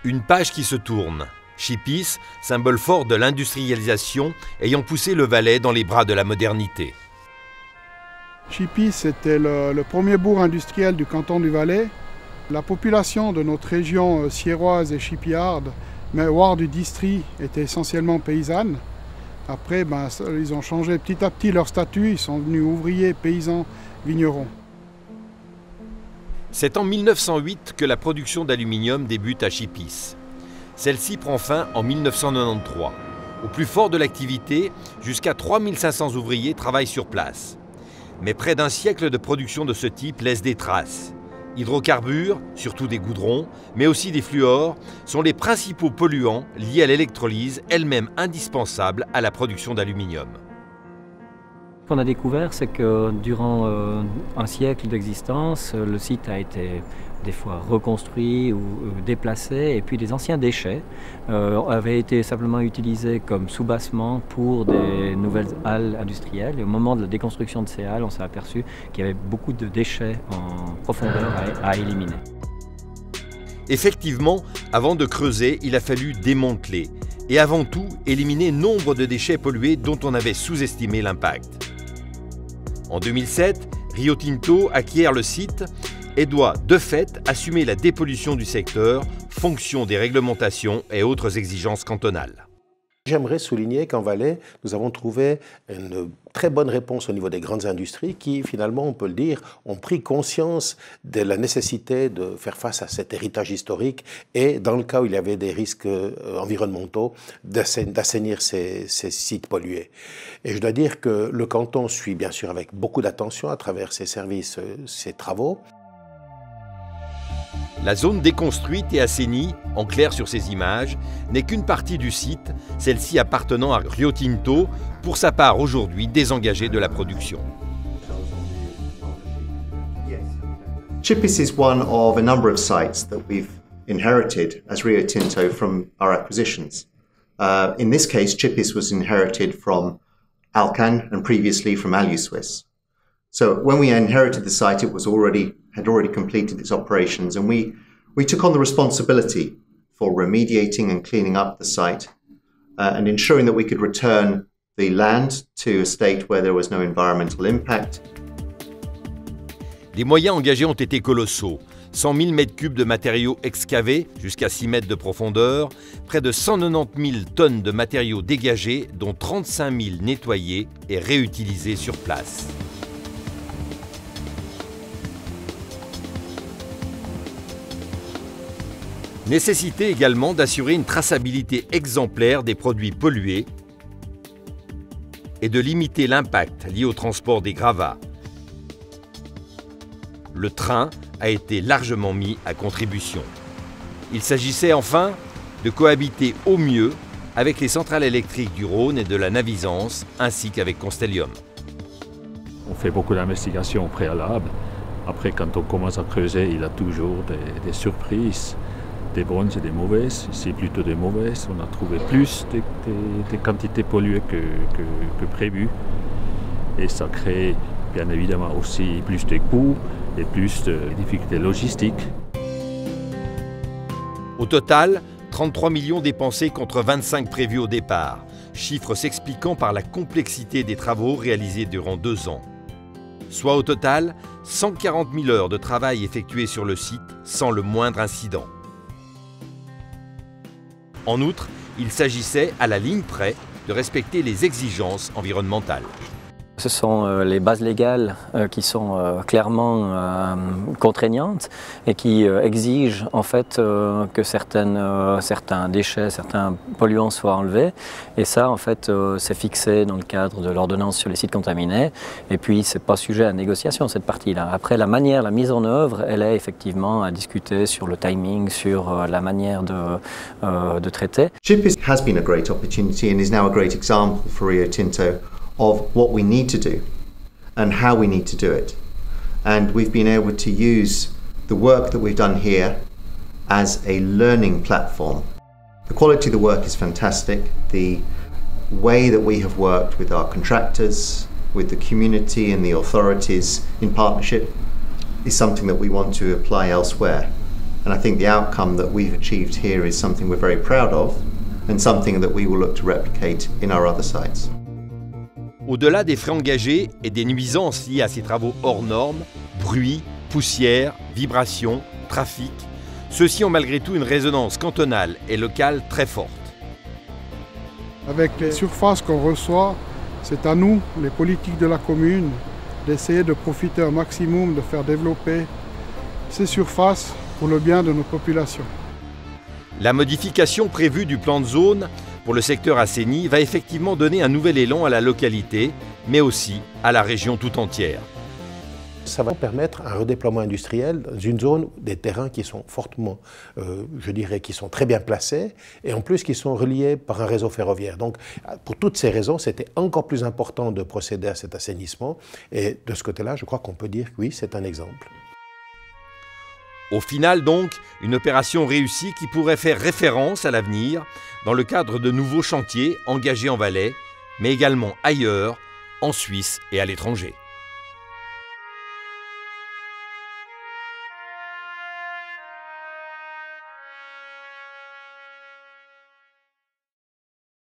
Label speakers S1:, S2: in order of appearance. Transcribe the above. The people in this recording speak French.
S1: Une page qui se tourne. Chipis, symbole fort de l'industrialisation, ayant poussé le Valais dans les bras de la modernité.
S2: Chipis était le premier bourg industriel du canton du Valais. La population de notre région siéroise et chippiarde, mais voire du district, était essentiellement paysanne. Après, ils ont changé petit à petit leur statut, ils sont devenus ouvriers, paysans, vignerons.
S1: C'est en 1908 que la production d'aluminium débute à Chipis. Celle-ci prend fin en 1993. Au plus fort de l'activité, jusqu'à 3500 ouvriers travaillent sur place. Mais près d'un siècle de production de ce type laisse des traces. Hydrocarbures, surtout des goudrons, mais aussi des fluors, sont les principaux polluants liés à l'électrolyse, elle-même indispensable à la production d'aluminium.
S3: Ce qu'on a découvert, c'est que durant un siècle d'existence, le site a été des fois reconstruit ou déplacé, et puis des anciens déchets avaient été simplement utilisés comme soubassement pour des nouvelles halles industrielles. Et au moment de la déconstruction de ces halles, on s'est aperçu qu'il y avait beaucoup de déchets en profondeur à éliminer.
S1: Effectivement, avant de creuser, il a fallu démanteler et avant tout éliminer nombre de déchets pollués dont on avait sous-estimé l'impact. En 2007, Rio Tinto acquiert le site et doit, de fait, assumer la dépollution du secteur, fonction des réglementations et autres exigences cantonales.
S4: J'aimerais souligner qu'en Valais, nous avons trouvé une très bonne réponse au niveau des grandes industries qui, finalement, on peut le dire, ont pris conscience de la nécessité de faire face à cet héritage historique et, dans le cas où il y avait des risques environnementaux, d'assainir ces sites pollués. Et je dois dire que le canton suit, bien sûr, avec beaucoup d'attention à travers ses services, ces travaux.
S1: La zone déconstruite et assainie, en clair sur ces images, n'est qu'une partie du site, celle-ci appartenant à Rio Tinto, pour sa part aujourd'hui désengagée de la production.
S5: Chipis is one of a number of sites that we've inherited as Rio Tinto from our acquisitions. In this case, Chipis was inherited from Alcan and previously from Alusuisse. So when we inherited the site, it was had already completed its operations, and we took on the responsibility for remediating and cleaning up the site and ensuring that we could return the land to a state where there was no environmental impact.
S1: Les moyens engagés ont été colossaux. 100 000 m3 de matériaux excavés jusqu'à 6 mètres de profondeur, près de 190 000 tonnes de matériaux dégagés, dont 35 000 nettoyés et réutilisés sur place. Nécessité également d'assurer une traçabilité exemplaire des produits pollués et de limiter l'impact lié au transport des gravats. Le train a été largement mis à contribution. Il s'agissait enfin de cohabiter au mieux avec les centrales électriques du Rhône et de la Navisance, ainsi qu'avec Constellium.
S6: On fait beaucoup d'investigations au préalable. Après, quand on commence à creuser, il y a toujours des surprises. Des bonnes et des mauvaises. C'est plutôt des mauvaises. On a trouvé plus des quantités polluées que prévu. Et ça crée bien évidemment aussi plus de coûts et plus de difficultés logistiques.
S1: Au total, 33 millions dépensés contre 25 prévus au départ. Chiffre s'expliquant par la complexité des travaux réalisés durant 2 ans. Soit au total, 140 000 heures de travail effectuées sur le site sans le moindre incident. En outre, il s'agissait, à la ligne près, de respecter les exigences environnementales.
S3: Ce sont les bases légales qui sont clairement contraignantes et qui exigent en fait que certains déchets, certains polluants soient enlevés. Et ça, en fait, c'est fixé dans le cadre de l'ordonnance sur les sites contaminés. Et puis, c'est pas sujet à négociation, cette partie-là. Après, la mise en œuvre, elle est effectivement à discuter sur le timing, sur la manière de traiter.
S5: Chipis has been a great opportunity and is now a great example for Rio Tinto of what we need to do and how we need to do it. And we've been able to use the work that we've done here as a learning platform. The quality of the work is fantastic. The way that we have worked with our contractors, with the community and the authorities in partnership is something that we want to apply elsewhere. And I think the outcome that we've achieved here is something we're very proud of and something that we will look to replicate in our other sites.
S1: Au-delà des frais engagés et des nuisances liées à ces travaux hors normes, bruit, poussière, vibrations, trafic, ceux-ci ont malgré tout une résonance cantonale et locale très forte.
S2: Avec les surfaces qu'on reçoit, c'est à nous, les politiques de la commune, d'essayer de profiter au maximum, de faire développer ces surfaces pour le bien de nos populations.
S1: La modification prévue du plan de zone pour le secteur assaini va effectivement donner un nouvel élan à la localité, mais aussi à la région tout entière.
S4: Ça va permettre un redéploiement industriel dans une zone des terrains qui sont fortement, je dirais, qui sont très bien placés et en plus qui sont reliés par un réseau ferroviaire. Donc, pour toutes ces raisons, c'était encore plus important de procéder à cet assainissement et de ce côté-là, je crois qu'on peut dire que oui, c'est un exemple.
S1: Au final donc, une opération réussie qui pourrait faire référence à l'avenir dans le cadre de nouveaux chantiers engagés en Valais, mais également ailleurs, en Suisse et à l'étranger.